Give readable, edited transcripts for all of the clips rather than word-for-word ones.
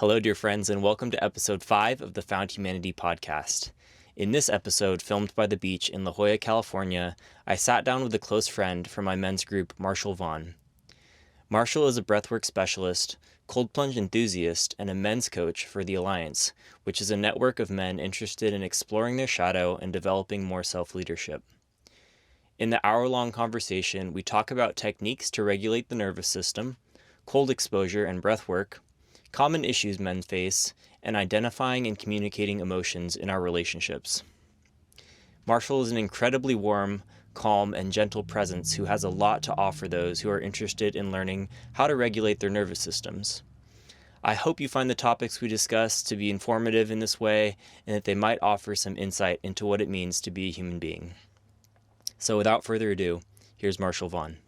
Hello, dear friends, and welcome to episode 5 of the Found Humanity podcast. In this episode, filmed by the beach in La Jolla, California, I sat down with a close friend from my men's group, Vaughan. Marshall is a breathwork specialist, cold plunge enthusiast, and a men's coach for the Alliance, which is a network of men interested in exploring their shadow and developing more self-leadership. In the hour-long conversation, we talk about techniques to regulate the nervous system, cold exposure and breathwork, common issues men face, and identifying and communicating emotions in our relationships. Marshall is an incredibly warm, calm, and gentle presence who has a lot to offer those who are interested in learning how to regulate their nervous systems. I hope you find the topics we discuss to be informative in this way and that they might offer some insight into what it means to be a human being. So without further ado, here's Marshall Vaughan.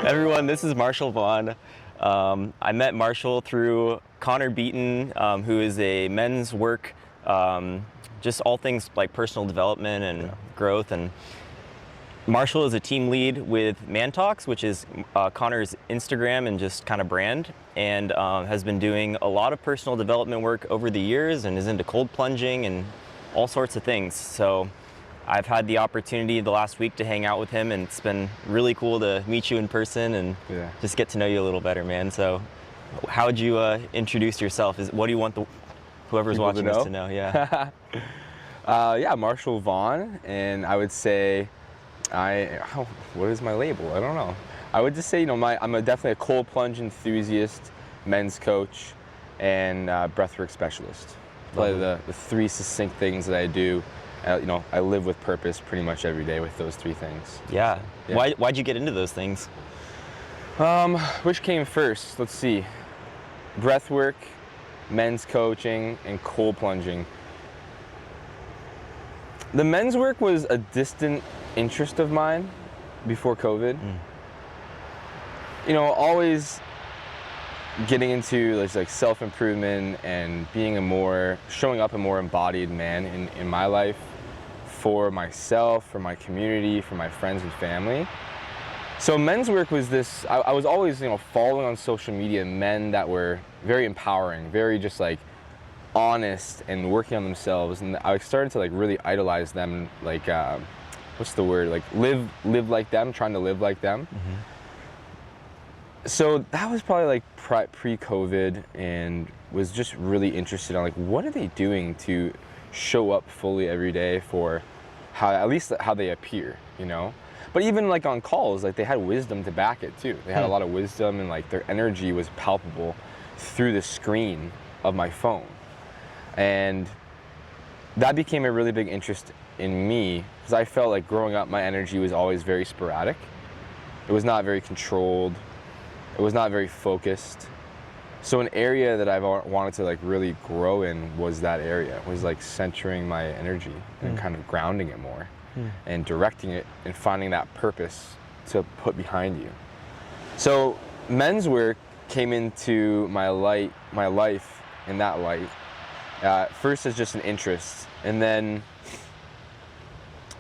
Everyone, this is Marshall Vaughan. I met Marshall through Connor Beaton, who is a men's work, just all things like personal development and growth. And Marshall is a team lead with Man Talks, which is Connor's Instagram and just kind of brand, and has been doing a lot of personal development work over the years and is into cold plunging and all sorts of things. So I've had the opportunity the last week to hang out with him, and it's been really cool to meet you in person and just get to know you a little better, man. So how would you introduce yourself? What do you want whoever's People watching us to know? Yeah. Marshall Vaughan, and I would say, what is my label? I don't know. I would just say, I'm definitely a cold plunge enthusiast, men's coach, and breathwork specialist. Probably the three succinct things that I do. I live with purpose pretty much every day with those three things. Yeah. Why'd you get into those things? Which came first? Let's see. Breathwork, men's coaching, and cold plunging. The men's work was a distant interest of mine before COVID. Always getting into like self-improvement and showing up a more embodied man in my life, for myself, for my community, for my friends and family. So men's work was this, I was always, following on social media men that were very empowering, very just honest and working on themselves. And I started to really idolize them, what's the word? Live like them, trying to live like them. Mm-hmm. So that was probably pre-COVID, and was just really interested in what are they doing to show up fully every day for at least how they appear, But even on calls, they had wisdom to back it too. They had a lot of wisdom, and their energy was palpable through the screen of my phone. And that became a really big interest in me, because I felt like growing up my energy was always very sporadic. It was not very controlled. It was not very focused. So an area that I've wanted to really grow in was that area, was centering my energy and kind of grounding it more and directing it and finding that purpose to put behind you. So men's work came into my life in that light, first as just an interest, and then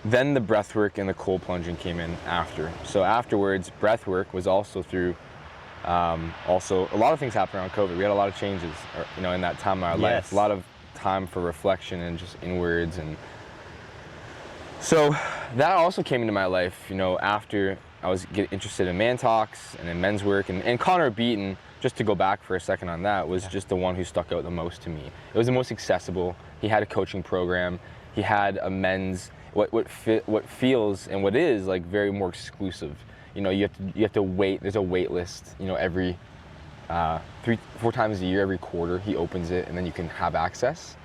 the breath work and the cold plunging came in after. So afterwards, breath work was also through also a lot of things happened around COVID. We had a lot of changes, in that time of our life. A lot of time for reflection and just inwards. And so that also came into my life, after I was getting interested in Man Talks and in men's work. And Connor Beaton, just to go back for a second on that, was just the one who stuck out the most to me. It was the most accessible. He had a coaching program. He had a men's, what feels and what is very more exclusive. You have to wait. There's a wait list. Every 3-4 times a year, every quarter, he opens it, and then you can have access.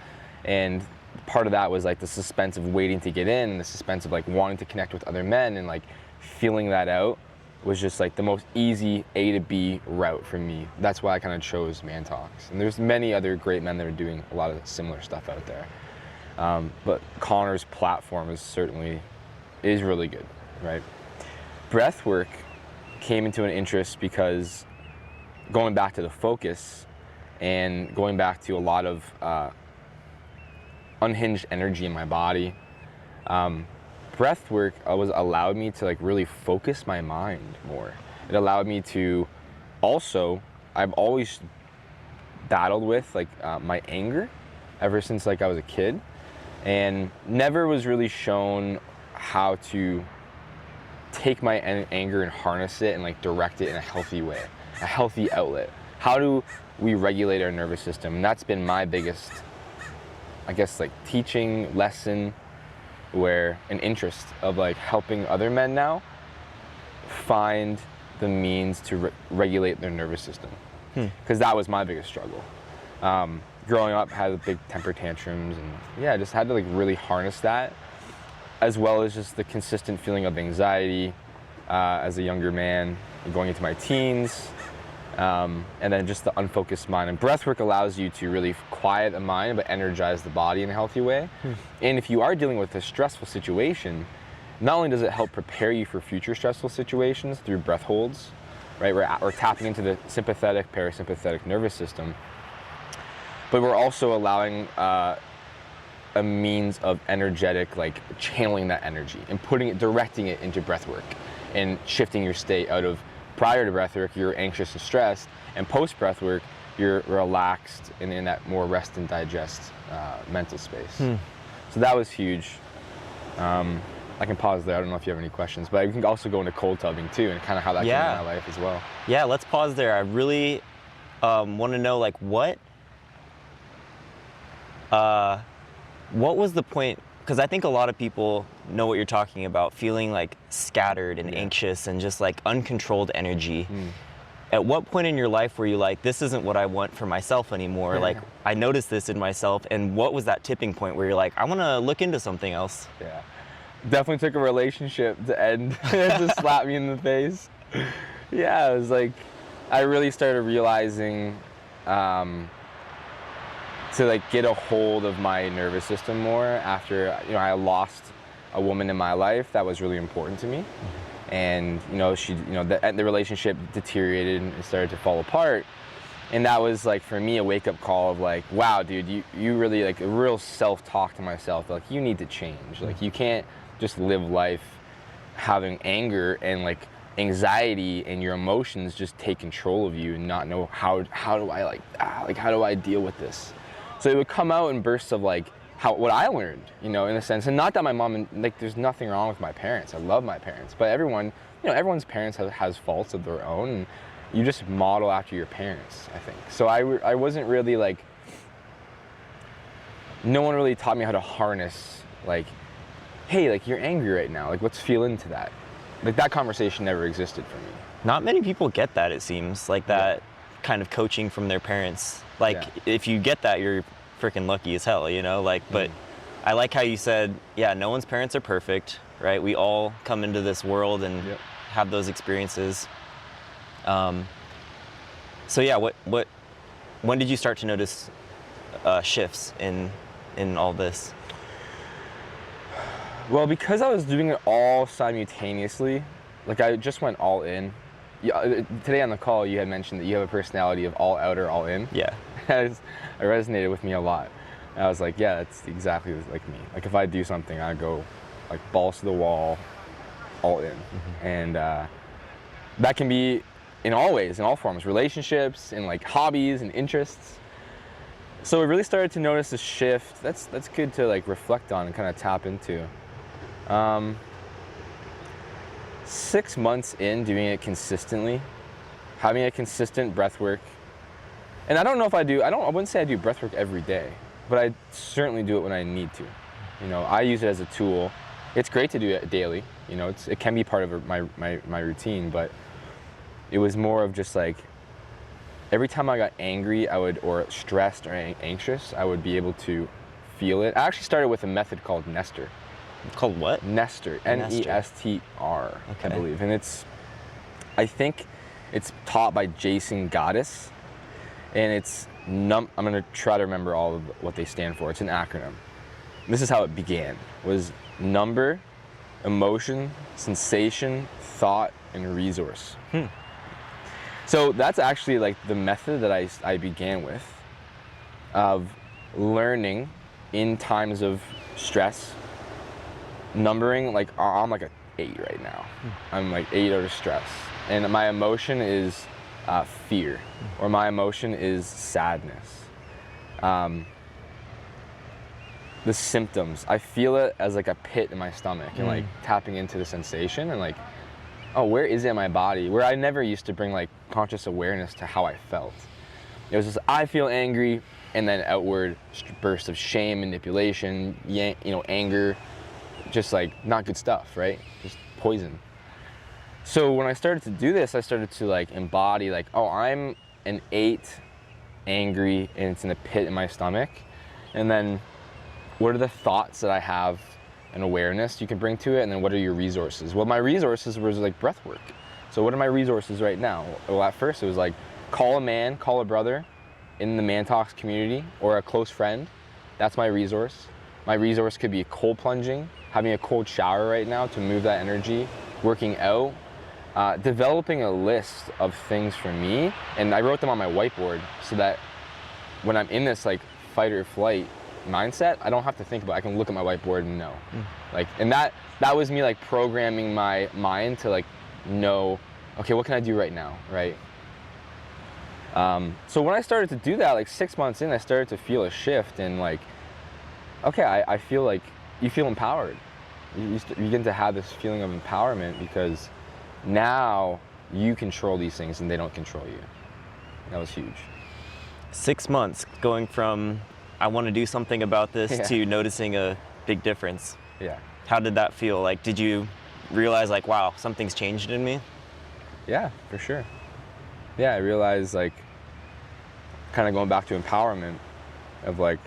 And part of that was the suspense of waiting to get in, and the suspense of wanting to connect with other men, and feeling that out was just the most easy A to B route for me. That's why I kind of chose Man Talks. And there's many other great men that are doing a lot of similar stuff out there. But Connor's platform is really good, right? Breath work came into an interest because going back to the focus and going back to a lot of unhinged energy in my body, breath work allowed me to like really focus my mind more. It allowed me to also, I've always battled with like my anger ever since like I was a kid, and never was really shown how to take my anger and harness it and like direct it in a healthy way, a healthy outlet. How do we regulate our nervous system? And that's been my biggest, I guess, like teaching lesson, where an interest of like helping other men now find the means to regulate their nervous system. Because that was my biggest struggle. Growing up, had big temper tantrums, and yeah, I just had to like really harness that, as well as just the consistent feeling of anxiety as a younger man, going into my teens, and then just the unfocused mind. And breathwork allows you to really quiet the mind but energize the body in a healthy way. And if you are dealing with a stressful situation, not only does it help prepare you for future stressful situations through breath holds, right? We're tapping into the sympathetic, parasympathetic nervous system, but we're also allowing a means of energetic, like channeling that energy and directing it into breath work and shifting your state out of, prior to breath work, you're anxious and stressed, and post breath work, you're relaxed and in that more rest and digest mental space. So that was huge. I can pause there. I don't know if you have any questions, but you can also go into cold tubbing too, and kind of how that came into my life as well. Yeah, let's pause there. I really want to know, like, what was the point? Because I think a lot of people know what you're talking about, feeling like scattered and anxious and just like uncontrolled energy. At what point in your life were you like, this isn't what I want for myself anymore? Like, I noticed this in myself. And what was that tipping point where you're like, I want to look into something else? Yeah. Definitely took a relationship to end, to slap me in the face. Yeah, it was like, I really started realizing to like get a hold of my nervous system more after, you know, I lost a woman in my life that was really important to me. And, you know, the relationship deteriorated and started to fall apart. And that was like, for me, a wake-up call of like, wow, dude, you really, like, a real self-talk to myself, like, you need to change. Like, you can't just live life having anger and like anxiety and your emotions just take control of you and not know how do I deal with this. So it would come out in bursts of like what I learned, you know, in a sense. And not that my mom, like, there's nothing wrong with my parents. I love my parents, but everyone, you know, everyone's parents has faults of their own, and you just model after your parents, I think. So I wasn't really like, no one really taught me how to harness, like, hey, like, you're angry right now, like, let's feel into that. Like, that conversation never existed for me. Not many people get that, it seems, like that kind of coaching from their parents. Like, if you get that, you're freaking lucky as hell, you know, like, but I like how you said, yeah, no one's parents are perfect, right? We all come into this world and have those experiences. So yeah, when did you start to notice shifts in all this? Well, because I was doing it all simultaneously, like, I just went all in. Today on the call, you had mentioned that you have a personality of all out or all in. Yeah. It resonated with me a lot. And I was like, yeah, that's exactly like me. Like, if I do something, I go like balls to the wall, all in. And that can be in all ways, in all forms, relationships, and like hobbies and interests. So we really started to notice a shift. That's good to like reflect on and kind of tap into. 6 months in doing it consistently, having a consistent breath work. And I don't know if I wouldn't say I do breath work every day, but I certainly do it when I need to. You know, I use it as a tool. It's great to do it daily. You know, it can be part of my routine, but it was more of just like, every time I got angry, or stressed or anxious, I would be able to feel it. I actually started with a method called Nestor. Called what? Nestor. N-E-S-T-R, I believe. And I think it's taught by Jason Goddess. And it's, I'm gonna try to remember all of what they stand for. It's an acronym. This is how it began, was number, emotion, sensation, thought, and resource. So that's actually like the method that I began with, of learning in times of stress, numbering, like I'm like a 8 right now. I'm like 8 out of stress, and my emotion is fear, or my emotion is sadness. The symptoms, I feel it as like a pit in my stomach, and like tapping into the sensation, and like, oh, where is it in my body? Where I never used to bring like conscious awareness to how I felt. It was just, I feel angry, and then outward bursts of shame, manipulation, anger, just like not good stuff, right? Just poison. So when I started to do this, I started to like embody like, oh, I'm an 8, angry, and it's in a pit in my stomach. And then what are the thoughts that I have and awareness you can bring to it? And then what are your resources? Well, my resources was like breath work. So what are my resources right now? Well, at first it was like, call a man, call a brother in the Man Talks community, or a close friend. That's my resource. My resource could be cold plunging, having a cold shower right now to move that energy, working out, developing a list of things for me. And I wrote them on my whiteboard so that when I'm in this like fight or flight mindset, I don't have to think about it. I can look at my whiteboard and know. Like, and that was me like programming my mind to like know, okay, what can I do right now, right? So when I started to do that, like 6 months in, I started to feel a shift, and like, okay, I feel like you feel empowered. You begin to have this feeling of empowerment because now you control these things and they don't control you. That was huge. 6 months going from I want to do something about this to noticing a big difference. Yeah. How did that feel? Like, did you realize like, wow, something's changed in me? Yeah, for sure. Yeah, I realized like, kind of going back to empowerment of like,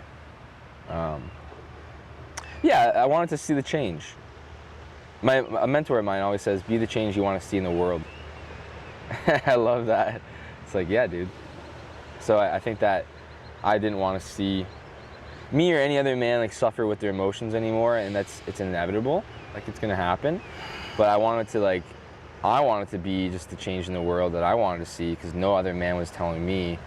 yeah, I wanted to see the change. A mentor of mine always says, be the change you want to see in the world. I love that. It's like, yeah, dude. So I think that I didn't want to see me or any other man like suffer with their emotions anymore, and it's inevitable, like it's gonna happen. But I wanted to be just the change in the world that I wanted to see, because no other man was telling me,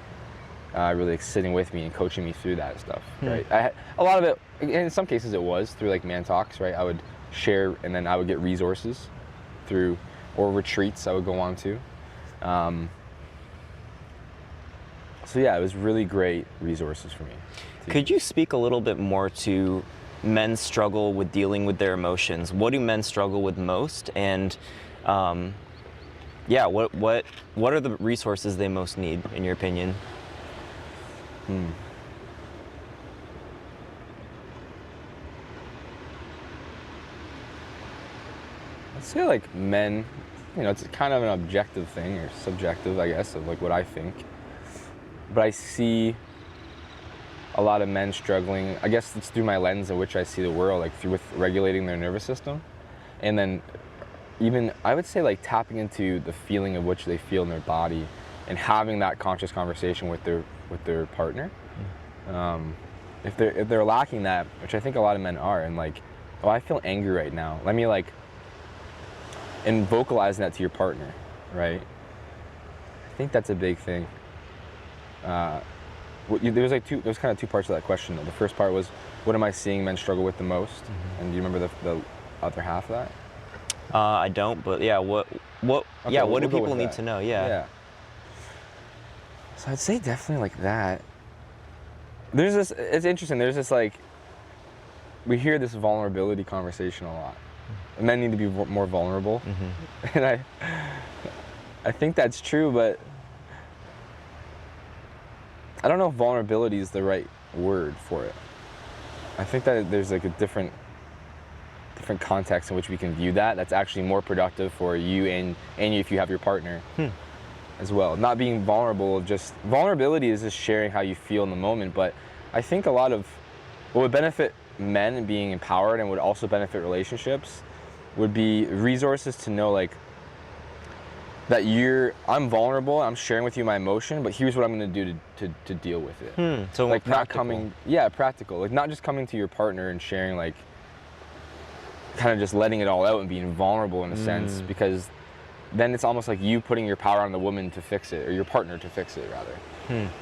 really sitting with me and coaching me through that stuff, right? A lot of it, in some cases it was through like Man Talks, right? I would share, and then I would get resources through, or retreats I would go on to. So yeah, it was really great resources for me. Could you speak a little bit more to men's struggle with dealing with their emotions? What do men struggle with most? And what are the resources they most need, in your opinion? I'd say like men, it's kind of an objective thing, or subjective, I guess, of like what I think. But I see a lot of men struggling. I guess it's through my lens in which I see the world, like with regulating their nervous system. And then even, I would say like tapping into the feeling of which they feel in their body, and having that conscious conversation with their partner. If they're lacking that, which I think a lot of men are, and like, oh, I feel angry right now. Let me like, and vocalizing that to your partner, right? I think that's a big thing. There's kind of two parts of that question though. The first part was, what am I seeing men struggle with the most? And do you remember the other half of that? I don't, but yeah, what do people need to know? Yeah. So I'd say definitely like that. It's interesting, there's this like, we hear this vulnerability conversation a lot. Men need to be more vulnerable. And I think that's true, but I don't know if vulnerability is the right word for it. I think that there's like a different context in which we can view that. That's actually more productive for you and you if you have your partner as well. Not being vulnerable, vulnerability is just sharing how you feel in the moment. But I think a lot of what would benefit men being empowered, and would also benefit relationships, would be resources to know like that I'm vulnerable, I'm sharing with you my emotion, but here's what I'm going to do to deal with it. So like practical. Practical. Like not just coming to your partner and sharing like, kind of just letting it all out and being vulnerable in a sense, because then it's almost like you putting your power on the woman to fix it, or your partner to fix it, rather.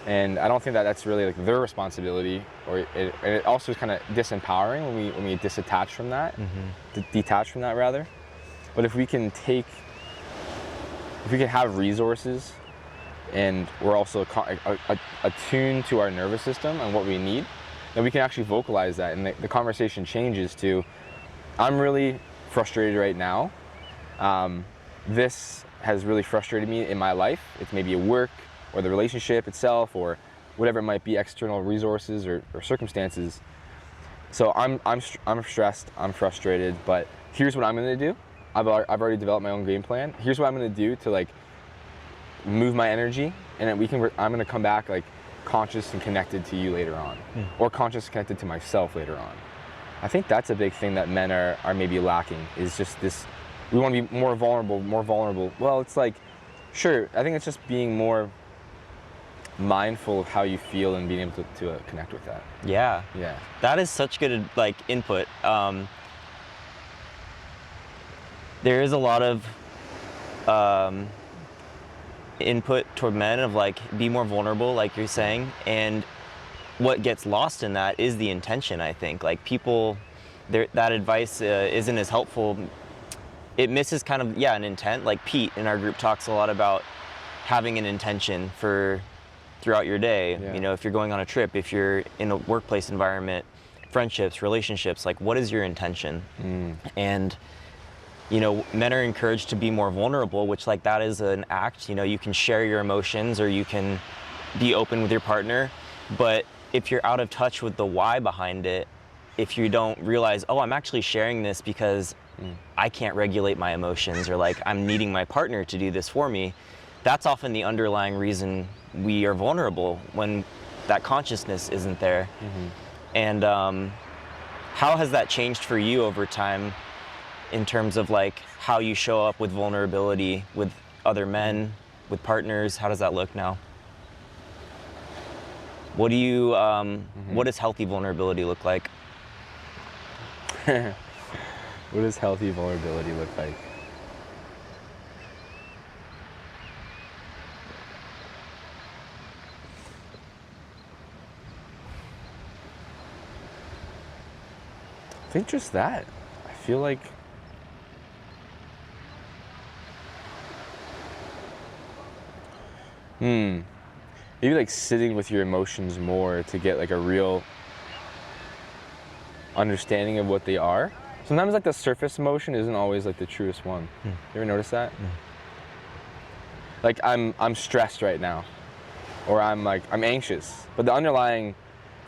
And I don't think that that's really like their responsibility, or it also is kind of disempowering when we disattach from that, detach from that rather. But if we can have resources, and we're also attuned to our nervous system and what we need, then we can actually vocalize that, and the conversation changes to, I'm really frustrated right now. This has really frustrated me in my life. It's maybe at work, or the relationship itself, or whatever it might be, external resources or circumstances. So I'm stressed, I'm frustrated, but here's what I'm gonna do. I've already developed my own game plan. Here's what I'm gonna do to like move my energy, and then I'm gonna come back like conscious and connected to you later on, or conscious and connected to myself later on. I think that's a big thing that men are maybe lacking, is just this, we wanna be more vulnerable. Well, it's like, sure, I think it's just being more mindful of how you feel and being able to connect with that. Yeah. Yeah. That is such good like input. There is a lot of input toward men of like, be more vulnerable, like you're saying, and what gets lost in that is the intention. I think like people, that advice isn't as helpful. It misses kind of an intent. Like Pete in our group talks a lot about having an intention for throughout your day. Yeah. You know, if you're going on a trip, if you're in a workplace environment, friendships, relationships, like what is your intention? And you know, men are encouraged to be more vulnerable, which like that is an act. You know, you can share your emotions, or you can be open with your partner, but if you're out of touch with the why behind it, if you don't realize, oh, I'm actually sharing this because I can't regulate my emotions, or like I'm needing my partner to do this for me, that's often the underlying reason we are vulnerable, when that consciousness isn't there. And how has that changed for you over time, in terms of like how you show up with vulnerability with other men, with partners? How does that look now? What do you, what does healthy vulnerability look like? What does healthy vulnerability look like? I think just that. I feel like maybe like sitting with your emotions more to get like a real understanding of what they are. Sometimes like the surface emotion isn't always like the truest one. You ever notice that? Like I'm stressed right now, or I'm anxious, but the underlying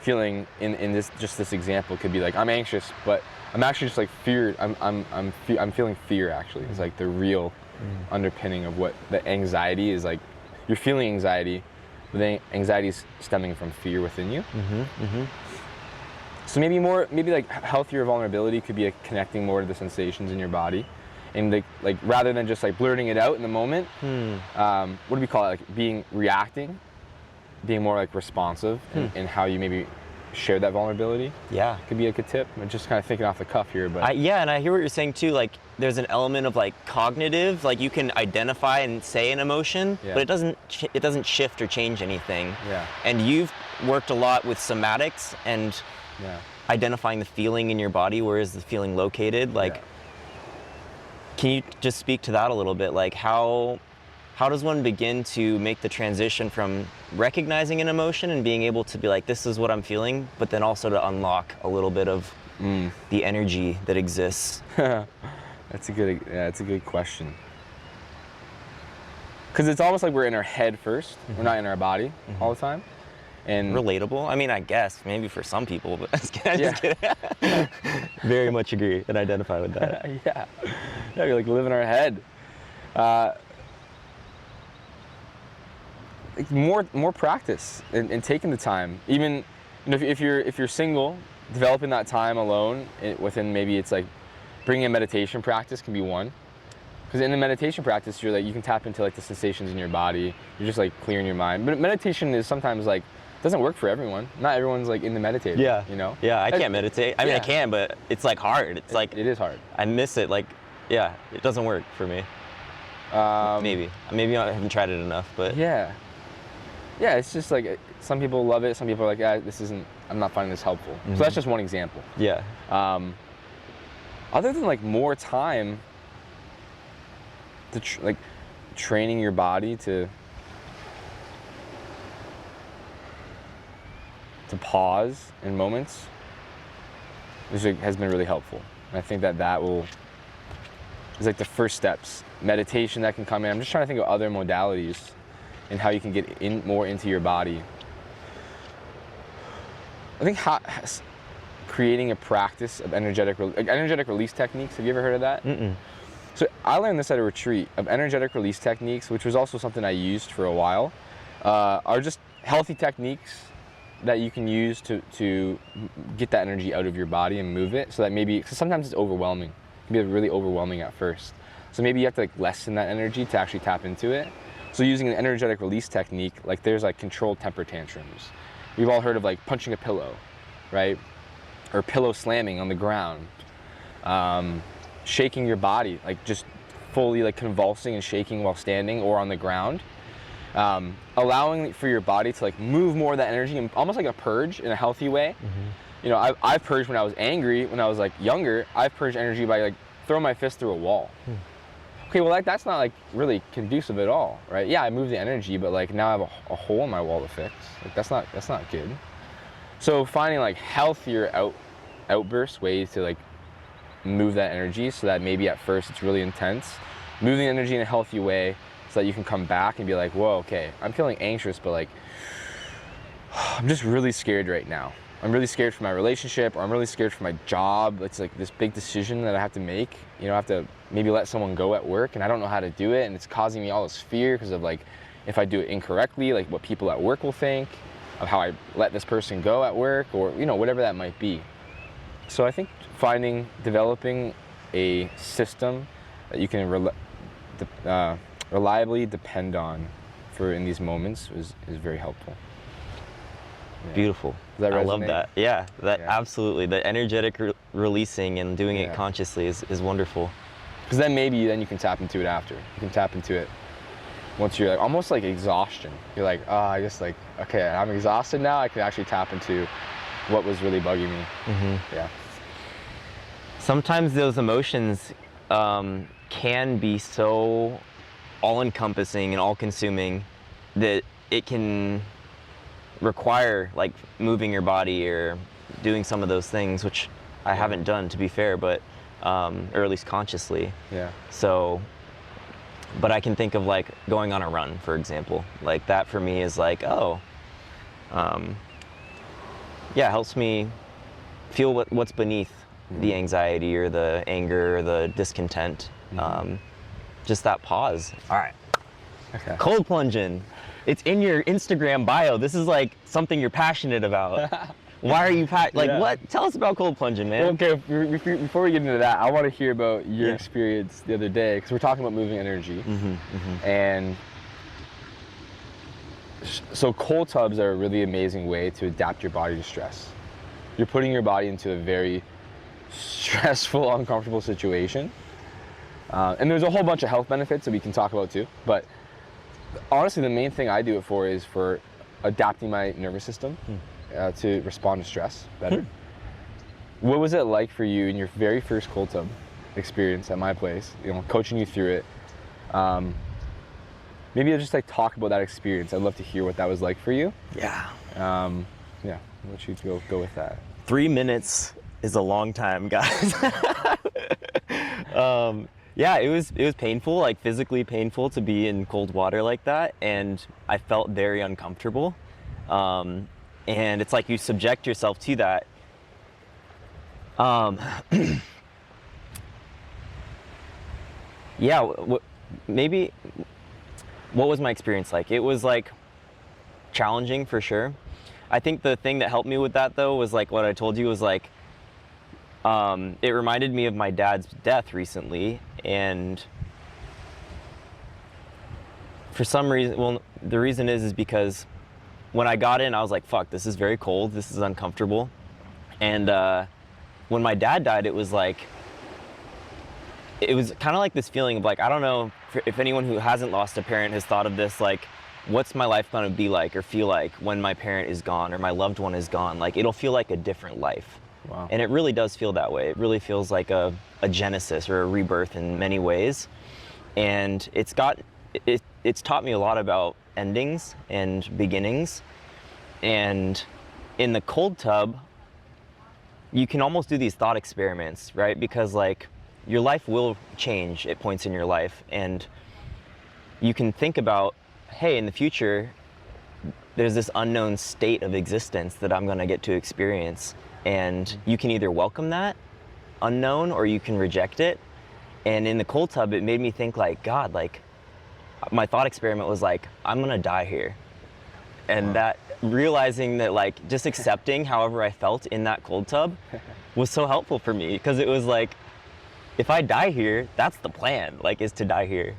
feeling in this example could be like, I'm anxious, but I'm actually just like feared. I'm feeling fear actually. It's like the real underpinning of what the anxiety is. Like you're feeling anxiety, but the anxiety is stemming from fear within you. So maybe like healthier vulnerability could be like connecting more to the sensations in your body, and like rather than just like blurting it out in the moment. What do we call it? Like being more like responsive in how you maybe share that vulnerability. Yeah, could be like a tip. I'm just kind of thinking off the cuff here, but and I hear what you're saying too. Like there's an element of like cognitive, like you can identify and say an emotion, but it doesn't shift or change anything. And you've worked a lot with somatics and identifying the feeling in your body. Where is the feeling located? Like, can you just speak to that a little bit? Like how does one begin to make the transition from recognizing an emotion and being able to be like, this is what I'm feeling, but then also to unlock a little bit of the energy that exists? That's a good question. Because it's almost like we're in our head first. We're not in our body all the time. And relatable. I mean, I guess maybe for some people, but just kidding. Very much agree and identify with that. Yeah, we like live in our head. More practice and taking the time. Even if you're single, developing that time alone within, maybe it's like bringing a meditation practice can be one. Because in the meditation practice, you can tap into like the sensations in your body. You're just like clearing your mind. But meditation is sometimes like doesn't work for everyone. Not everyone's like into meditating. You know. Yeah, I can't meditate. I mean, I can, but it's like hard. It's like it is hard. I miss it. Like, it doesn't work for me. Maybe I haven't tried it enough, but Yeah. Yeah, it's just like some people love it, some people are like, I'm not finding this helpful. So that's just one example. Yeah. Other than like more time to like training your body to pause in moments, which has been really helpful. And I think that is like the first steps. Meditation that can come in. I'm just trying to think of other modalities and how you can get more into your body. I think creating a practice of energetic release techniques. Have you ever heard of that? Mm-mm. So I learned this at a retreat of energetic release techniques, which was also something I used for a while. Are just healthy techniques that you can use to get that energy out of your body and move it. So that cause sometimes it's overwhelming. It can be really overwhelming at first. So maybe you have to like lessen that energy to actually tap into it. So using an energetic release technique, like there's like controlled temper tantrums. We've all heard of like punching a pillow, right? Or pillow slamming on the ground. Shaking your body, like just fully like convulsing and shaking while standing or on the ground. Allowing for your body to like move more of that energy, and almost like a purge in a healthy way. You know, I purged when I was angry, when I was like younger. I purged energy by like throwing my fist through a wall. Okay, well that's not like really conducive at all, right? Yeah, I moved the energy, but like now I have a hole in my wall to fix. Like that's not good. So finding like healthier outburst ways to like move that energy, so that maybe at first it's really intense. Moving the energy in a healthy way so that you can come back and be like, whoa, okay, I'm feeling anxious, but like I'm just really scared right now. I'm really scared for my relationship, or I'm really scared for my job. It's like this big decision that I have to make. You know, I have to maybe let someone go at work, and I don't know how to do it, and it's causing me all this fear because of like, if I do it incorrectly, like what people at work will think, of how I let this person go at work, or, you know, whatever that might be. So I think developing a system that you can reliably depend on in these moments is very helpful. Yeah. Beautiful. Does that resonate? I love that. Yeah, absolutely. The energetic releasing and doing it consciously is wonderful. Because then you can tap into it after. You can tap into it once you're like, almost like exhaustion. You're like, I just like, okay, I'm exhausted now. I can actually tap into what was really bugging me. Yeah. Sometimes those emotions can be so all-encompassing and all-consuming that it can require like moving your body or doing some of those things, which I haven't done, to be fair, but or at least consciously. Yeah. So, but I can think of like going on a run, for example. Like that for me is like, helps me feel what's beneath the anxiety or the anger or the discontent. Just that pause. All right. Okay. Cold plunging. It's in your Instagram bio. This is like something you're passionate about. Why are you what? Tell us about cold plunging, man. Well, okay, before we get into that, I want to hear about your experience the other day, because we're talking about moving energy. And so cold tubs are a really amazing way to adapt your body to stress. You're putting your body into a very stressful, uncomfortable situation. And there's a whole bunch of health benefits that we can talk about too. But honestly, the main thing I do it for is for adapting my nervous system to respond to stress better. What was it like for you in your very first cold tub experience at my place? You know, coaching you through it. Maybe I'll just like talk about that experience. I'd love to hear what that was like for you. Yeah. I'll let you go with that. 3 minutes is a long time, guys. Yeah, it was painful, like physically painful to be in cold water like that, and I felt very uncomfortable. And it's like you subject yourself to that. Maybe what was my experience like? It was like challenging for sure. I think the thing that helped me with that though was like what I told you was like, it reminded me of my dad's death recently, and for some reason, the reason is because when I got in, I was like, fuck, this is very cold, this is uncomfortable. And when my dad died, it was like, it was kind of like this feeling of like, I don't know if anyone who hasn't lost a parent has thought of this, like, what's my life going to be like or feel like when my parent is gone or my loved one is gone? Like, it'll feel like a different life. Wow. And it really does feel that way. It really feels like a genesis or a rebirth in many ways. And it's taught me a lot about endings and beginnings. And in the cold tub, you can almost do these thought experiments, right? Because like your life will change at points in your life, and you can think about, hey, in the future, there's this unknown state of existence that I'm gonna get to experience. And you can either welcome that unknown or you can reject it. And in the cold tub, it made me think like, God, like my thought experiment was like, I'm gonna die here. And Wow. that realizing that like just accepting however I felt in that cold tub was so helpful for me, because it was like, if I die here, that's the plan, like, is to die here.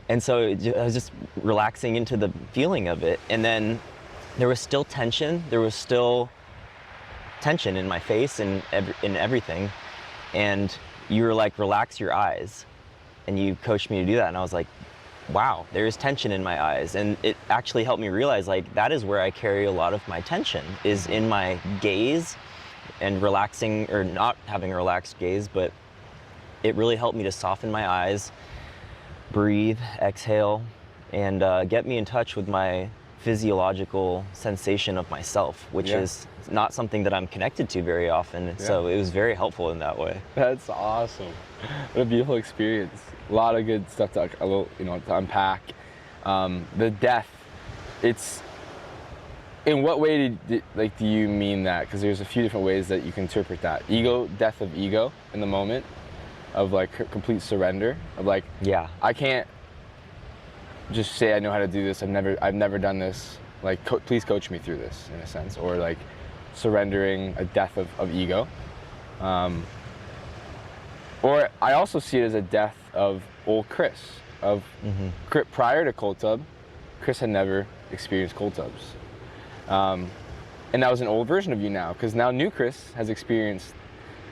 And so I was just relaxing into the feeling of it. And then there was still tension. There was still tension in my face and in everything. And you were like, relax your eyes. And you coached me to do that. And I was like, wow, there is tension in my eyes. And it actually helped me realize like that is where I carry a lot of my tension, is in my gaze and relaxing, or not having a relaxed gaze, but it really helped me to soften my eyes, breathe, exhale, and get me in touch with my physiological sensation of myself, which is not something that I'm connected to very often. Yeah. So it was very helpful in that way. That's awesome. What a beautiful experience. A lot of good stuff to, to unpack. The death, it's, in what way do you mean that? Because there's a few different ways that you can interpret that. Ego, death of ego in the moment, of like complete surrender, of like, yeah, I can't just say I know how to do this. I've never done this. Like, please coach me through this, in a sense. Or like surrendering a death of ego. Or I also see it as a death of old Chris. Prior to cold tub, Chris had never experienced cold tubs. And that was an old version of you now, because now new Chris has experienced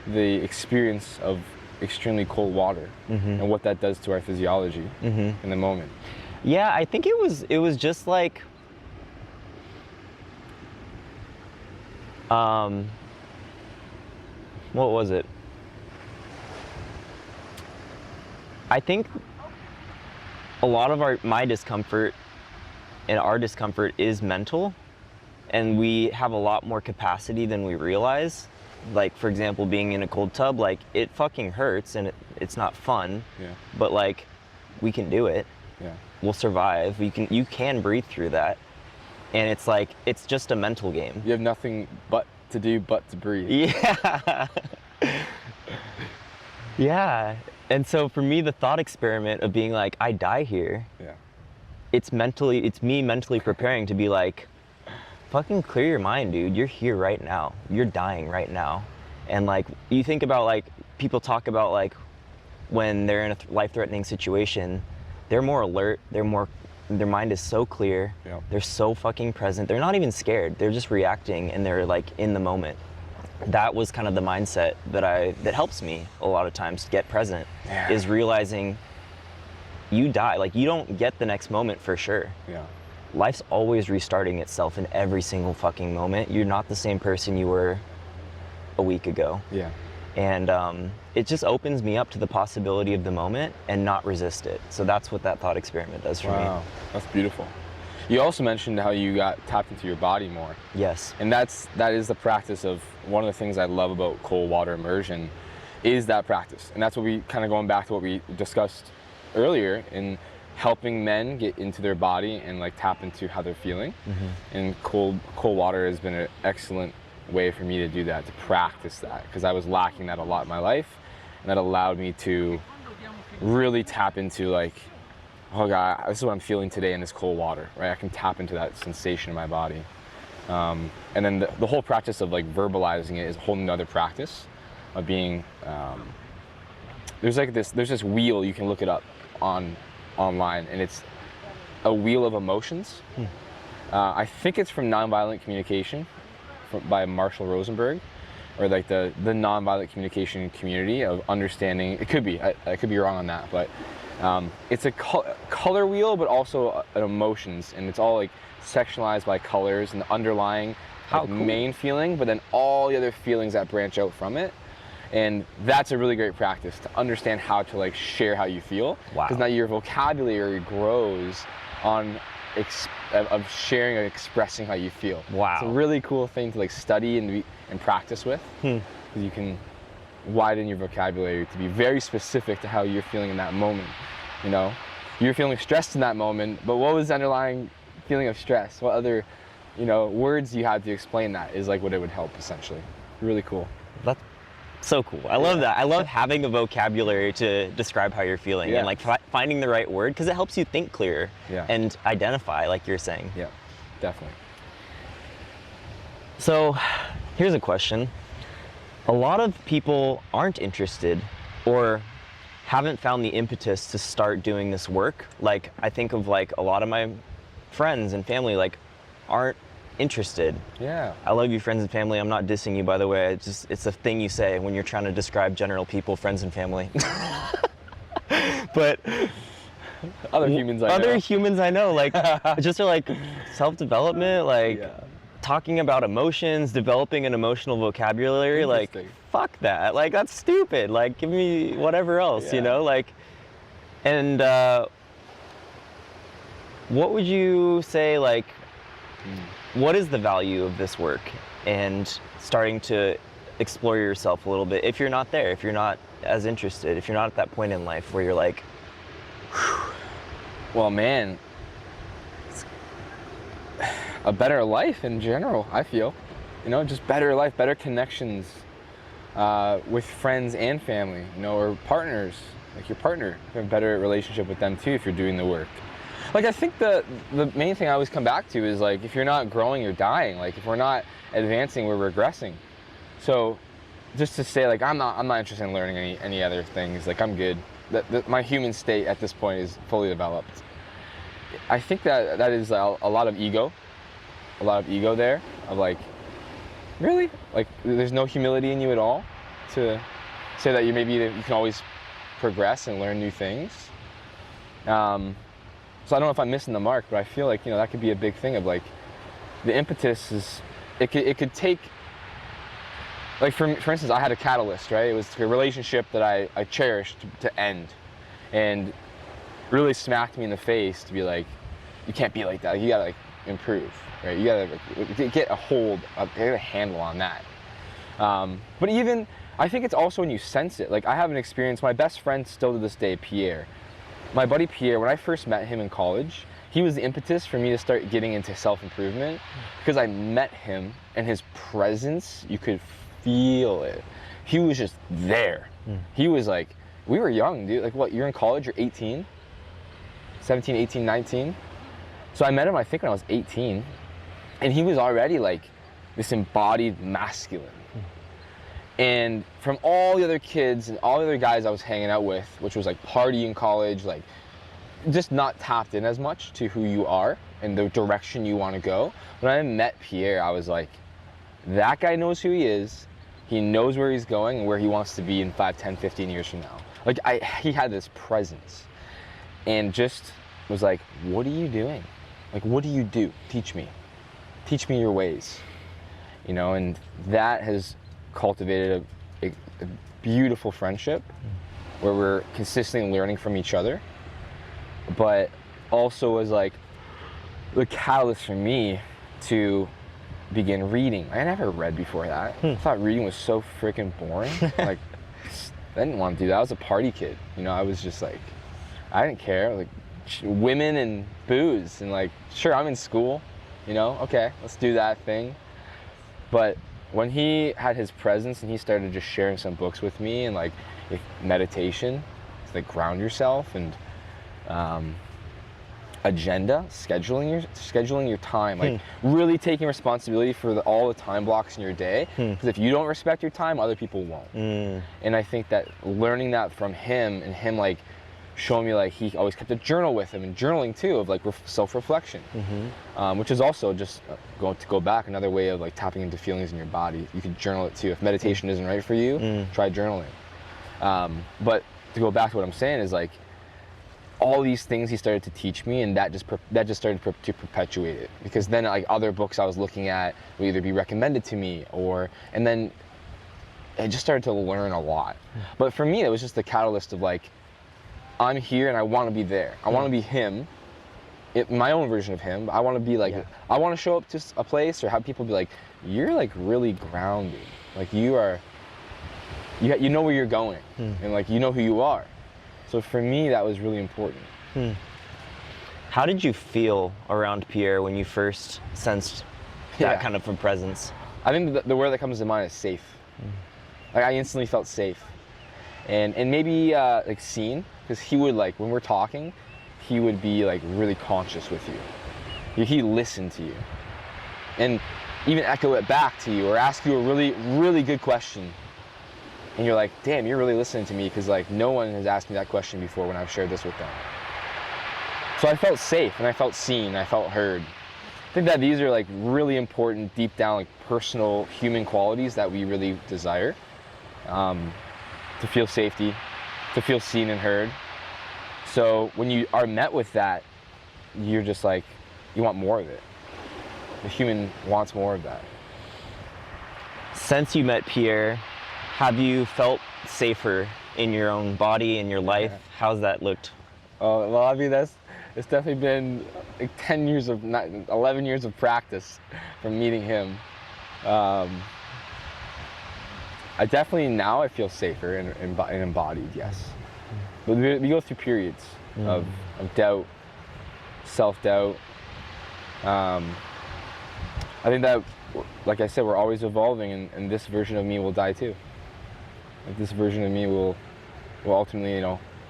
the experience of extremely cold water and what that does to our physiology in the moment. Yeah, I think it was just like, what was it? I think a lot of my discomfort and our discomfort is mental, and we have a lot more capacity than we realize. Like, for example, being in a cold tub, like, it fucking hurts and it's not fun, but like, we can do it. We'll survive. You can breathe through that. And it's like, it's just a mental game. You have nothing but to do but to breathe. Yeah. Yeah. And so for me, the thought experiment of being like, I die here, it's me mentally preparing to be like, fucking clear your mind, dude. You're here right now. You're dying right now. And like, you think about, like, people talk about like when they're in a life-threatening situation, they're more alert, their mind is so clear, they're so fucking present, they're not even scared, they're just reacting, and they're like in the moment. That was kind of the mindset that helps me a lot of times to get present, is realizing you die, like, you don't get the next moment for sure. Life's always restarting itself in every single fucking moment. You're not the same person you were a week ago. And it just opens me up to the possibility of the moment and not resist it. So that's what that thought experiment does for me. Wow, that's beautiful. You also mentioned how you got tapped into your body more. Yes. And that is the practice of, one of the things I love about cold water immersion is that practice. And that's what we kind of, going back to what we discussed earlier, in helping men get into their body and like tap into how they're feeling. And cold water has been an excellent way for me to do that, to practice that, because I was lacking that a lot in my life, and that allowed me to really tap into like, oh God, this is what I'm feeling today in this cold water, right? I can tap into that sensation in my body. And then the whole practice of like verbalizing it is a whole nother practice of being, there's this wheel, you can look it up online, and it's a wheel of emotions. I think it's from Nonviolent Communication by Marshall Rosenberg, or like the nonviolent communication community of understanding. It could be, I could be wrong on that, but it's a color wheel, but also an emotions, and it's all like sectionalized by colors and the underlying like, main feeling, but then all the other feelings that branch out from it. And that's a really great practice to understand how to like share how you feel. Wow. Because now your vocabulary grows on of sharing and expressing how you feel. Wow. It's a really cool thing to like study and practice with. Because you can widen your vocabulary to be very specific to how you're feeling in that moment. You know, you're feeling stressed in that moment, but what was the underlying feeling of stress? What other, you know, words you had to explain that is like what it would help essentially. Really cool. That's so cool. I love that. I love having a vocabulary to describe how you're feeling and like finding the right word, because it helps you think clearer and identify, like you're saying. Yeah, definitely. So here's a question. A lot of people aren't interested or haven't found the impetus to start doing this work. Like I think of like a lot of my friends and family like aren't interested. Yeah. I love you, friends and family. I'm not dissing you, by the way. It's a thing you say when you're trying to describe general people, friends and family. But other humans I know, like just are like self-development, like talking about emotions, developing an emotional vocabulary, like fuck that. Like that's stupid. Like give me whatever else, you know? Like, and what would you say, like, what is the value of this work and starting to explore yourself a little bit if you're not there, if you're not as interested, if you're not at that point in life where you're like, whew. Well, man, it's a better life in general, I feel. You know, just better life, better connections with friends and family, you know, or partners, like your partner. You have a better relationship with them too if you're doing the work. Like I think the main thing I always come back to is like if you're not growing, you're dying. Like if we're not advancing, we're regressing. So just to say like I'm not interested in learning any other things. Like I'm good. My human state at this point is fully developed. I think that is a lot of ego there of like, really? Like there's no humility in you at all to say that you can always progress and learn new things. So I don't know if I'm missing the mark, but I feel like, you know, that could be a big thing of like, the impetus is, it could take, like for instance, I had a catalyst, right? It was a relationship that I cherished to end, and really smacked me in the face to be like, you can't be like that. You gotta like improve, right? You gotta like, get a handle on that. But even, I think it's also when you sense it. Like I have an experience, my best friend still to this day, Pierre. My buddy Pierre, when I first met him in college, he was the impetus for me to start getting into self-improvement, because I met him and his presence, you could feel it. He was just there. He was like, we were young, dude. Like what, you're in college, you're 18? 17, 18, 19? So I met him, I think, when I was 18, and he was already like this embodied masculine. And from all the other kids and all the other guys I was hanging out with, which was like party in college, like just not tapped in as much to who you are and the direction you want to go. When I met Pierre, I was like, that guy knows who he is. He knows where he's going and where he wants to be in 5, 10, 15 years from now. Like he had this presence, and just was like, what are you doing? Like, what do you do? Teach me your ways, you know? And that has cultivated a beautiful friendship where we're consistently learning from each other, but also was like the catalyst for me to begin reading. I never read before that. I thought reading was so freaking boring. Like I didn't want to do that. I was a party kid, you know. I was just like, I didn't care, like women and booze, and like, sure, I'm in school, you know, okay, let's do that thing. But when he had his presence and he started just sharing some books with me, and like meditation, to like ground yourself, and agenda, scheduling your time, like really taking responsibility for all the time blocks in your day. Because if you don't respect your time, other people won't. And I think that learning that from him, and him like showing me like he always kept a journal with him, and journaling too, of like self-reflection, which is also just going to go back, another way of like tapping into feelings in your body. You can journal it too. If meditation isn't right for you, try journaling. But to go back to what I'm saying is like all these things he started to teach me, and that just started to perpetuate it, because then like other books I was looking at would either be recommended to me, and then I just started to learn a lot. But for me, it was just the catalyst of like, I'm here and I want to be there. I want to be him, my own version of him. I want to be like, I want to show up to a place or have people be like, you're like really grounded. Like you know where you're going, and like you know who you are. So for me, that was really important. How did you feel around Pierre when you first sensed that kind of a presence? I think the word that comes to mind is safe. Like I instantly felt safe, and maybe like seen, because he would like, when we're talking, he would be like really conscious with you. He'd listen to you, and even echo it back to you, or ask you a really, really good question. And you're like, damn, you're really listening to me, because like no one has asked me that question before when I've shared this with them. So I felt safe, and I felt seen, I felt heard. I think that these are like really important, deep down, like personal human qualities that we really desire. To feel safety, to feel seen and heard. So when you are met with that, you're just like, you want more of it. The human wants more of that. Since you met Pierre, have you felt safer in your own body, in your life? How's that looked? Oh, well, I mean, it's definitely been like 11 years of practice from meeting him. I definitely, now I feel safer and embodied, yes. But we go through periods of doubt, self-doubt. I think that, like I said, we're always evolving, and this version of me will die too. Like this version of me will ultimately,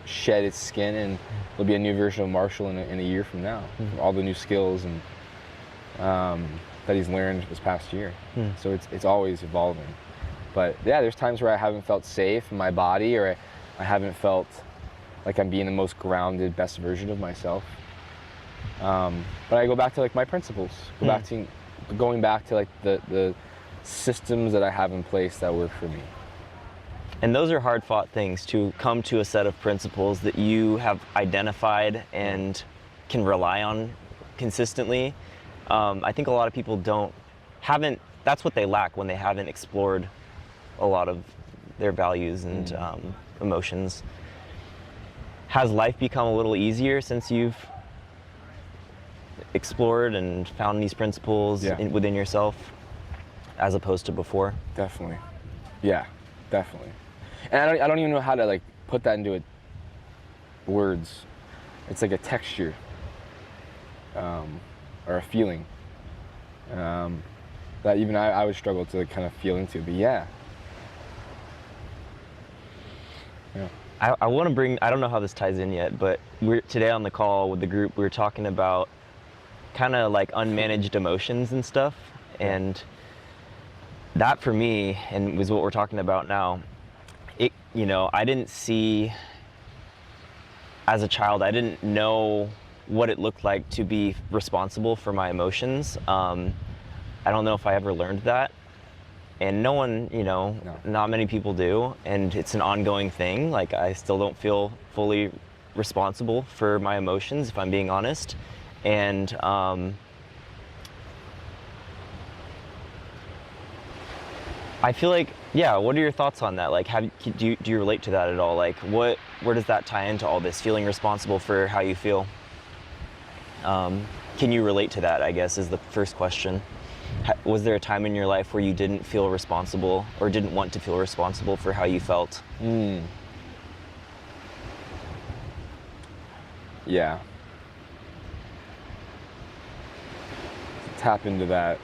shed its skin, and there'll be a new version of Marshall in a year from now. All the new skills and that he's learned this past year. So it's always evolving. But yeah, there's times where I haven't felt safe in my body, or I haven't felt like I'm being the most grounded, best version of myself. But I go back to like my principles, going back to like the systems that I have in place that work for me. And those are hard-fought things, to come to a set of principles that you have identified and can rely on consistently. I think a lot of people that's what they lack when they haven't explored a lot of their values and emotions. Has life become a little easier since you've explored and found these principles within yourself, as opposed to before? Definitely. Yeah, definitely. And I don't even know how to like put that into words. It's like a texture, or a feeling, that even I would struggle to kind of feel into. But yeah. I want to bring, I don't know how this ties in yet, but today on the call with the group, we were talking about kind of like unmanaged emotions and stuff. And that for me, and was what we're talking about now, I didn't see, as a child, I didn't know what it looked like to be responsible for my emotions. I don't know if I ever learned that. And no one, not many people do, and it's an ongoing thing. Like, I still don't feel fully responsible for my emotions, if I'm being honest. And I feel like, what are your thoughts on that? Like, do you relate to that at all? Like, where does that tie into all this, feeling responsible for how you feel? Can you relate to that, I guess, is the first question. Was there a time in your life where you didn't feel responsible, or didn't want to feel responsible for how you felt? Yeah. Tap into that.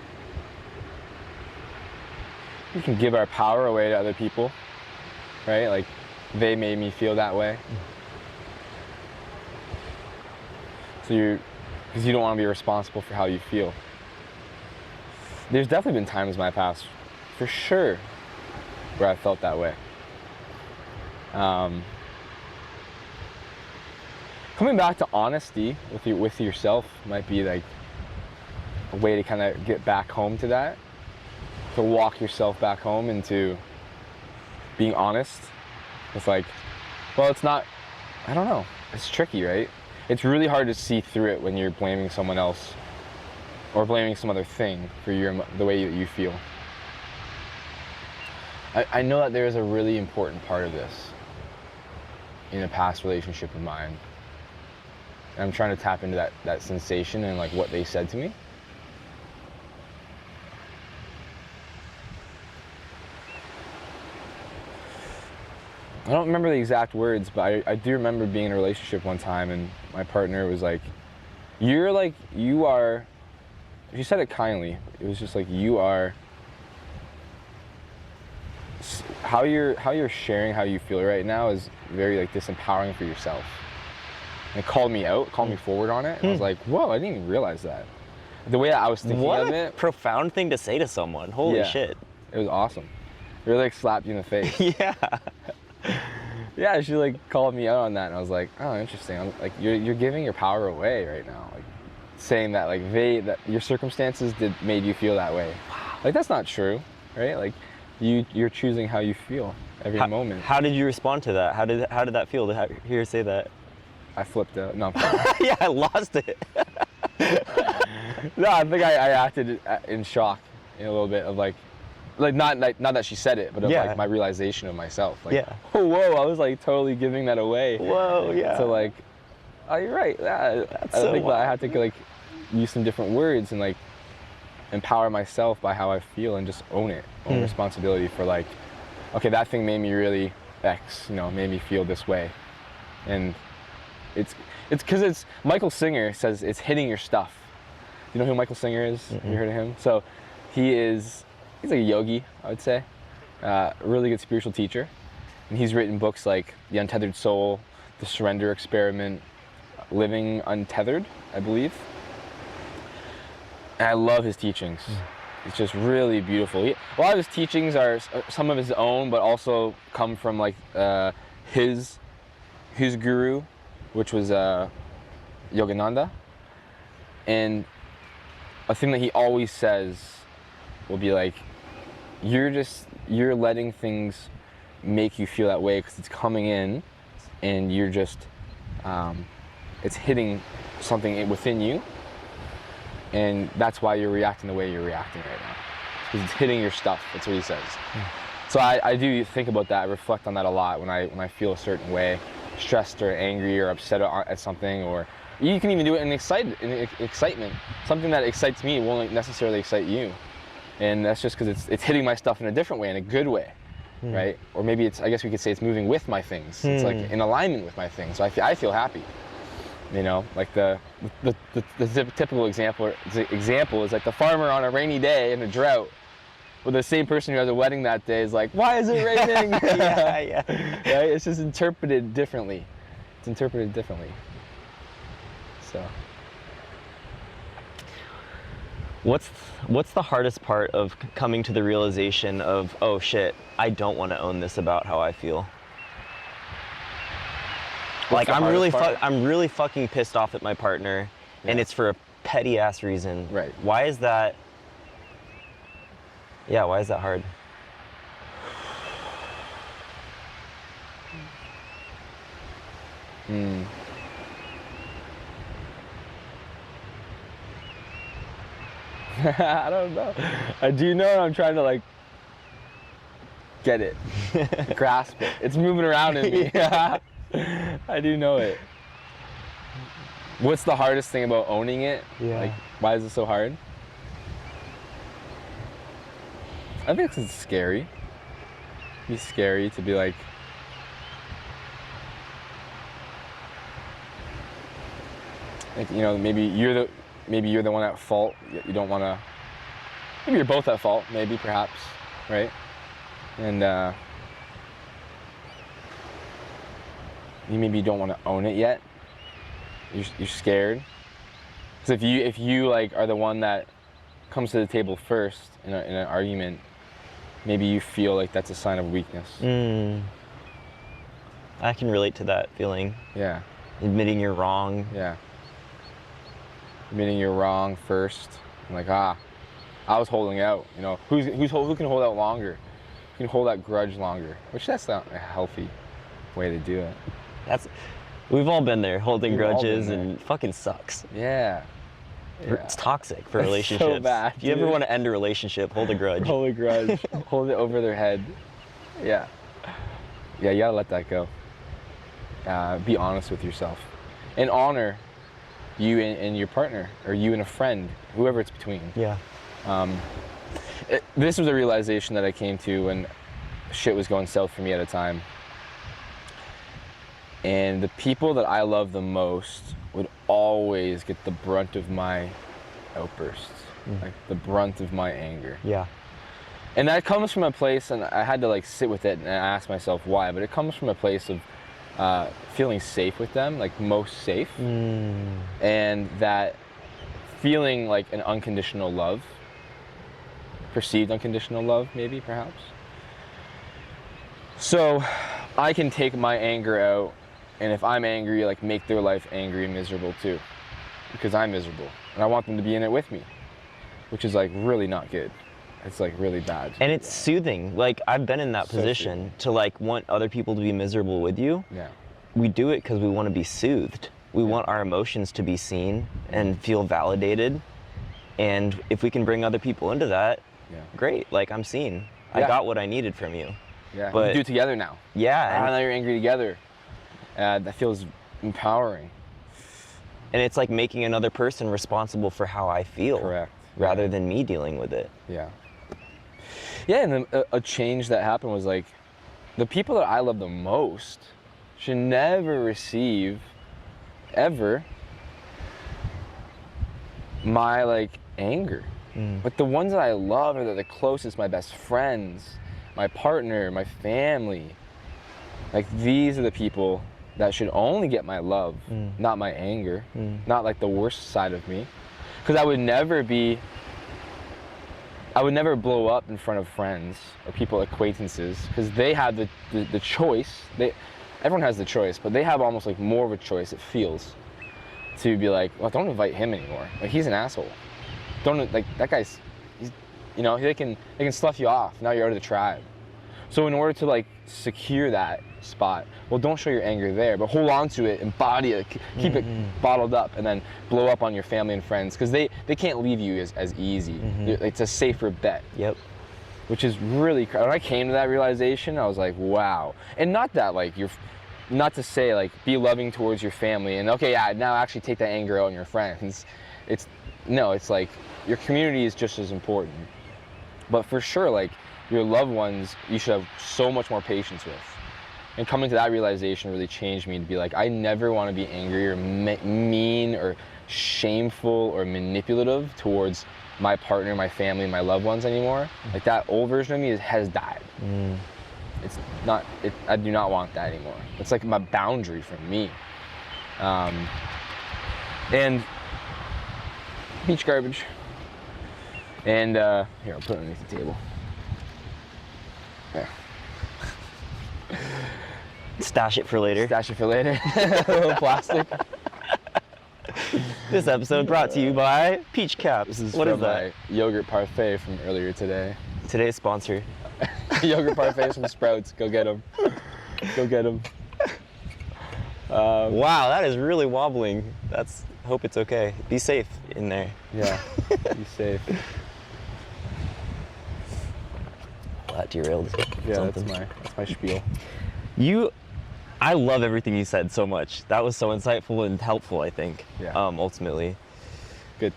We can give our power away to other people, right? Like, they made me feel that way. So because you don't want to be responsible for how you feel. There's definitely been times in my past, for sure, where I felt that way. coming back to honesty with yourself might be like a way to kind of get back home to that, to walk yourself back home into being honest. It's like, well, it's not, I don't know, it's tricky, right? It's really hard to see through it when you're blaming someone else or blaming some other thing for the way that you feel. I know that there is a really important part of this in a past relationship of mine. And I'm trying to tap into that sensation and like what they said to me. I don't remember the exact words, but I do remember being in a relationship one time and my partner was like, you are, she said it kindly, it was just like, you are, how you're sharing how you feel right now is very like disempowering for yourself. And it called me out, called me forward on it, and I was like, whoa, I didn't even realize that. The way that I was thinking of it. What a profound thing to say to someone, holy shit. It was awesome. It really like slapped you in the face. Yeah. Yeah, she like called me out on that, and I was like, oh, interesting. I'm like, you're giving your power away right now, like saying that like that your circumstances made you feel that way. Like that's not true, right? Like you're choosing how you feel every moment. How did you respond to that? How did that feel to hear her say that? I flipped out. No, yeah, I lost it. No, I think I acted in shock in a little bit of like not that she said it, but of like my realization of myself. Like, oh, whoa, I was like totally giving that away. Whoa, yeah. So like, oh, you're right. I think that I had to like use some different words and like empower myself by how I feel and just own it, own responsibility for like, okay, that thing made me really X, made me feel this way, and it's because Michael Singer says it's hitting your stuff. You know who Michael Singer is? Mm-hmm. Have you heard of him? So he's like a yogi, I would say, a really good spiritual teacher, and he's written books like The Untethered Soul, The Surrender Experiment, Living Untethered, I believe. And I love his teachings. It's just really beautiful. A lot of his teachings are some of his own, but also come from like his guru, which was Yogananda. And a thing that he always says will be like, you're letting things make you feel that way because it's coming in and you're just, it's hitting something within you. And that's why you're reacting the way you're reacting right now. Because it's hitting your stuff, that's what he says. So I do think about that, I reflect on that a lot when I feel a certain way, stressed or angry or upset at something, or you can even do it in excitement. Something that excites me won't necessarily excite you. And that's just because it's hitting my stuff in a different way, in a good way, right? Or maybe I guess we could say it's moving with my things. It's like in alignment with my things. So I feel happy. Like the typical example is like the farmer on a rainy day in a drought, with the same person who has a wedding that day is like, why is it raining? Yeah. Right? It's just interpreted differently. It's interpreted differently. So. What's the hardest part of coming to the realization of, oh shit, I don't want to own this about how I feel? Like I'm really fucking pissed off at my partner, and it's for a petty ass reason. Right. Why is that? Yeah, why is that hard? I don't know. I do know I'm trying to like get it, grasp it. It's moving around in me. I do know it. What's the hardest thing about owning it? Yeah. Like, why is it so hard? I think it's scary. It's scary to be like, maybe you're the one at fault. You don't want to. Maybe you're both at fault. Maybe, perhaps, right? And you maybe don't want to own it yet. You're scared. Because if you like are the one that comes to the table first in an argument, maybe you feel like that's a sign of weakness. I can relate to that feeling. Yeah. admitting you're wrong. Yeah. Admitting you're wrong first. I'm like, I was holding out. You know, who can hold out longer? Who can hold that grudge longer? Which that's not a healthy way to do it. We've all been there, holding We've all grudges, been there. and it fucking sucks. Yeah. It's toxic for It's relationships. so bad, If you ever dude. want to end a relationship, hold a grudge. Hold a grudge. Hold it over their head. Yeah. Yeah, you gotta let that go. Be honest with yourself. And honor you and your partner, or you and a friend, whoever it's between. Yeah. This was a realization that I came to when shit was going south for me at a time. And the people that I love the most would always get the brunt of my outbursts, like the brunt of my anger. Yeah. And that comes from a place, and I had to like sit with it and ask myself why, but it comes from a place of feeling safe with them, like most safe. And that feeling like an unconditional love, perceived unconditional love, maybe, perhaps. So I can take my anger out, and if I'm angry, like make their life angry and miserable too, because I'm miserable, and I want them to be in it with me, which is like really not good. It's like really bad. And it's soothing. Like, I've been in that So position soothing. to like want other people to be miserable with you. Yeah. We do it because we want to be soothed. We want our emotions to be seen and feel validated. And if we can bring other people into that, great. Like, I'm seen. I Yeah. got what I needed from you. Yeah. But We do it together now. yeah, Now you're angry together. That feels empowering. and it's like making another person responsible for how I feel. Correct. Rather than me dealing with it. Yeah. Yeah, and then a change that happened was like, the people that I love the most should never receive, ever, my like anger. But the ones that I love are the closest, my best friends, my partner, my family. Like, these are the people that should only get my love, not my anger, not like the worst side of me. Because I would never blow up in front of friends or people, acquaintances, because they have the choice. Everyone has the choice, but they have almost like more of a choice, it feels, to be like, well, don't invite him anymore. Like, he's an asshole. Don't, like, that guy's, you know, they can slough you off. Now you're out of the tribe. So in order to like secure that spot, well, don't show your anger there, but hold on to it, embody it, keep it bottled up, and then blow up on your family and friends, because they can't leave you as easy. It's a safer bet. Yep. Which is really, when I came to that realization, I was like, wow. And not that like not to say like be loving towards your family and okay, yeah, now actually take that anger out on your friends. It's like your community is just as important. But for sure, like, your loved ones, you should have so much more patience with. And coming to that realization really changed me to be like, I never want to be angry or mean or shameful or manipulative towards my partner, my family, my loved ones anymore. Like, that old version of me has died. It's not, I do not want that anymore. It's like my boundary for me. And beach garbage. And here, I'll put it underneath the table. There. Stash it for later. Stash it for later. A little plastic. This episode brought to you by Peach Caps. This is what from is that? my yogurt parfait from earlier today. Today's sponsor. Yogurt parfaits from Sprouts. Go get them. Go get them. Wow, that is really wobbling. Hope it's okay. Be safe in there. Yeah. Be safe. Well, that derailed. Yeah, something. that's my spiel. I love everything you said so much. That was so insightful and helpful, I think. Yeah. Ultimately. Good.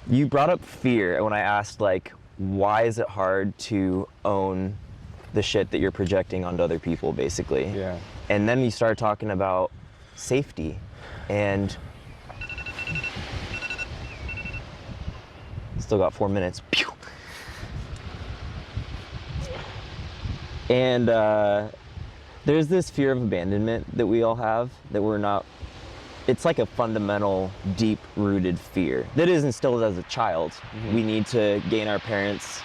You brought up fear when I asked, like, why is it hard to own the shit that you're projecting onto other people, basically? Yeah. And then you started talking about safety, and still got 4 minutes. Pew! And there's this fear of abandonment that we all have, that we're not, it's like a fundamental, deep-rooted fear that is instilled as a child. We need to gain our parents'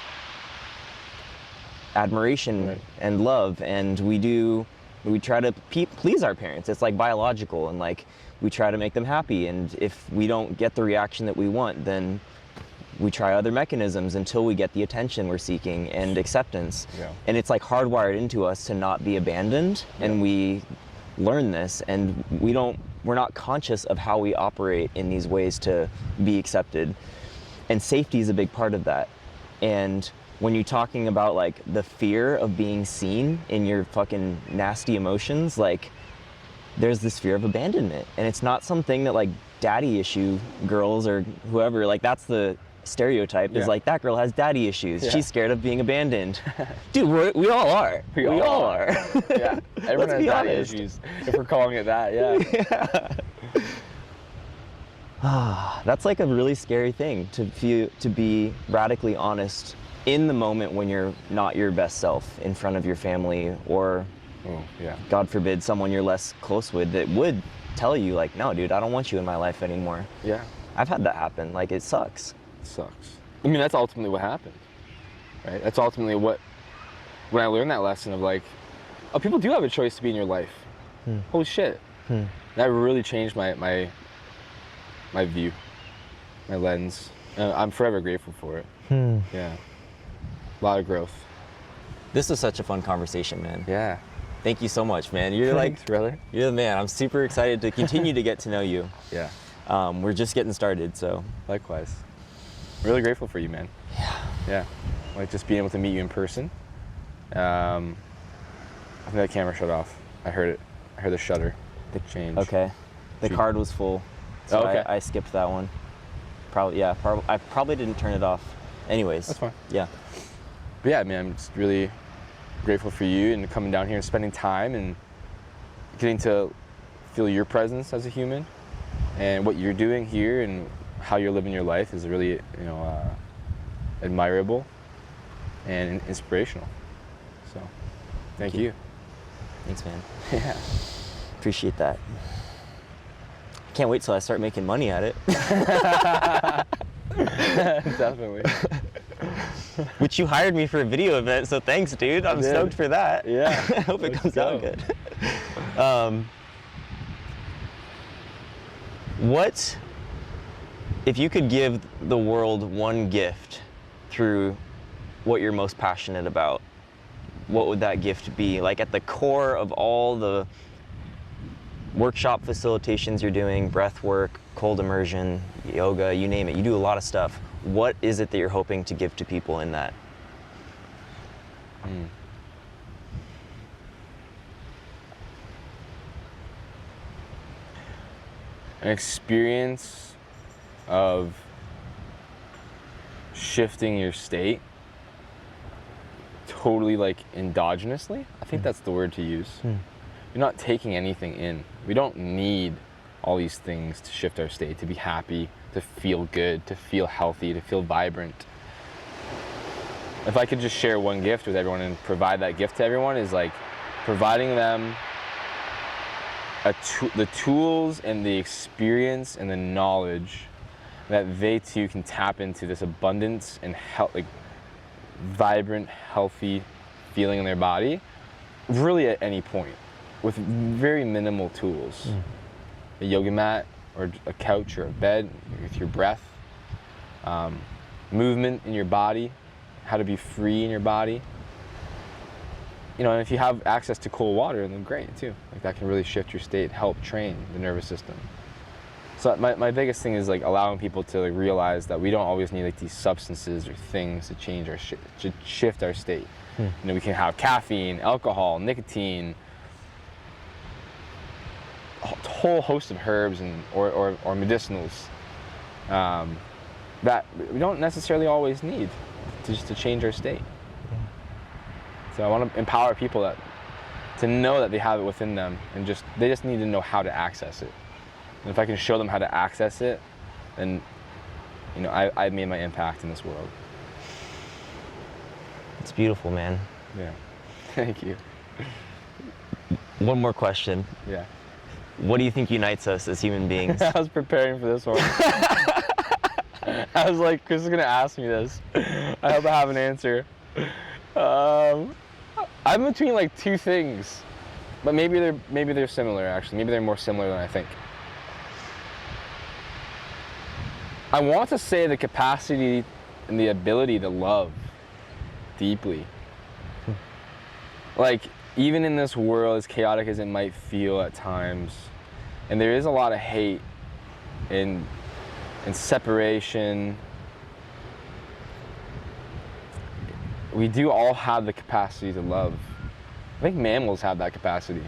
admiration and love, and we try to please our parents. It's like biological, and like we try to make them happy. And if we don't get the reaction that we want, then we try other mechanisms until we get the attention we're seeking and acceptance. Yeah. And it's like hardwired into us to not be abandoned. Yeah. And we learn this, and we're not conscious of how we operate in these ways to be accepted. And safety is a big part of that. And when you're talking about like the fear of being seen in your fucking nasty emotions, like there's this fear of abandonment. And it's not something that like daddy issue girls or whoever, like that's the stereotype, is like that girl has daddy issues. She's scared of being abandoned. Dude, we all are. We all are. Yeah, everyone has daddy issues, if we're calling it that, That's like a really scary thing to be radically honest in the moment when you're not your best self in front of your family or, God forbid, someone you're less close with that would tell you like, no, dude, I don't want you in my life anymore. Yeah. I've had that happen. Like, it sucks. It sucks. I mean, that's ultimately what happened, right? That's ultimately when I learned that lesson of like, oh, people do have a choice to be in your life. Holy shit. That really changed my view, my lens. I'm forever grateful for it. Yeah. A lot of growth. This was such a fun conversation, man. Yeah. Thank you so much, man. You're Thanks, like, brother. You're the man. I'm super excited to continue to get to know you. Yeah. We're just getting started, so. Likewise. Really grateful for you, man. Yeah. Like just being able to meet you in person. I think that camera shut off. I heard it. I heard the shutter change. Okay. The card was full, so okay. I skipped that one. I probably didn't turn it off. Anyways. That's fine. Yeah. But yeah, man, I'm just really grateful for you and coming down here and spending time and getting to feel your presence as a human and what you're doing here and how you're living your life is really, admirable and inspirational. So, thank you. Thanks, man. Yeah. Appreciate that. Can't wait till I start making money at it. Definitely. Which you hired me for a video event, so thanks, dude. I'm stoked for that. Yeah. I hope it comes out good. What, if you could give the world one gift through what you're most passionate about, what would that gift be? Like at the core of all the workshop facilitations you're doing, breath work, cold immersion, yoga, you name it. You do a lot of stuff. What is it that you're hoping to give to people in that? An experience of shifting your state totally like endogenously. I think that's the word to use. You're not taking anything in. We don't need all these things to shift our state, to be happy, to feel good, to feel healthy, to feel vibrant. If I could just share one gift with everyone and provide that gift to everyone, is like providing them the tools and the experience and the knowledge that they too can tap into this abundance and vibrant, healthy feeling in their body, really at any point, with very minimal tools. A yoga mat, or a couch, or a bed, with your breath, movement in your body, how to be free in your body. And if you have access to cold water, then great too. Like that can really shift your state, help train the nervous system. So my biggest thing is like allowing people to realize that we don't always need like these substances or things to change to shift our state. We can have caffeine, alcohol, nicotine, a whole host of herbs or medicinals that we don't necessarily always need to change our state. So I want to empower people to know that they have it within them, and they just need to know how to access it. And if I can show them how to access it, then I've made my impact in this world. It's beautiful, man. Yeah. Thank you. One more question. Yeah. What do you think unites us as human beings? I was preparing for this one. I was like, Chris is gonna ask me this. I hope I have an answer. I'm between like two things, but maybe they're similar actually. Maybe they're more similar than I think. I want to say the capacity and the ability to love deeply. Like, even in this world, as chaotic as it might feel at times, and there is a lot of hate and separation, we do all have the capacity to love. I think mammals have that capacity.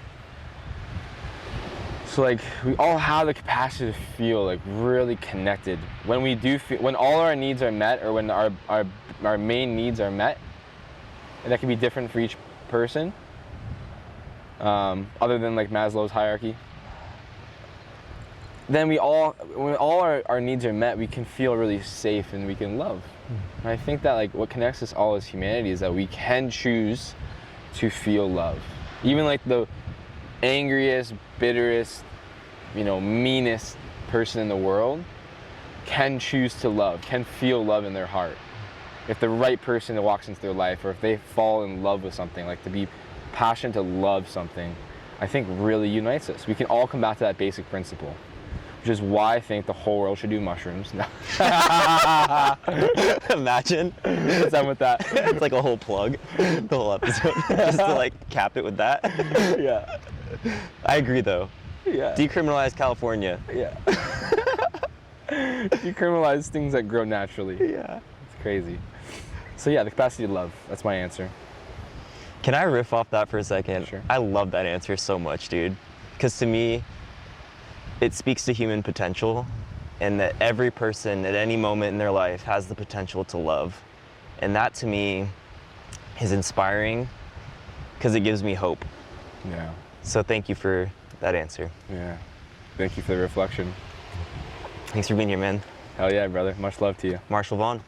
So like, we all have the capacity to feel like really connected. When we do feel, when all our needs are met, or when our main needs are met, and that can be different for each person, other than like Maslow's hierarchy, then when all our needs are met, we can feel really safe and we can love. And I think that like what connects us all as humanity is that we can choose to feel love. Even like the angriest, bitterest, meanest person in the world can choose to love, can feel love in their heart. If the right person that walks into their life, or if they fall in love with something, like to be passionate to love something, I think really unites us. We can all come back to that basic principle, which is why I think the whole world should do mushrooms. No. Imagine. What's up with that? It's like a whole plug, the whole episode, just to like cap it with that. Yeah. I agree though. Yeah. Decriminalize California. Yeah. Decriminalize things that grow naturally. Yeah. It's crazy. So yeah, the capacity to love. That's my answer. Can I riff off that for a second? Sure. I love that answer so much, dude. Because to me, it speaks to human potential, and that every person at any moment in their life has the potential to love. And that to me is inspiring because it gives me hope. Yeah. So thank you for that answer. Yeah. Thank you for the reflection. Thanks for being here, man. Hell yeah, brother. Much love to you. Marshall Vaughan.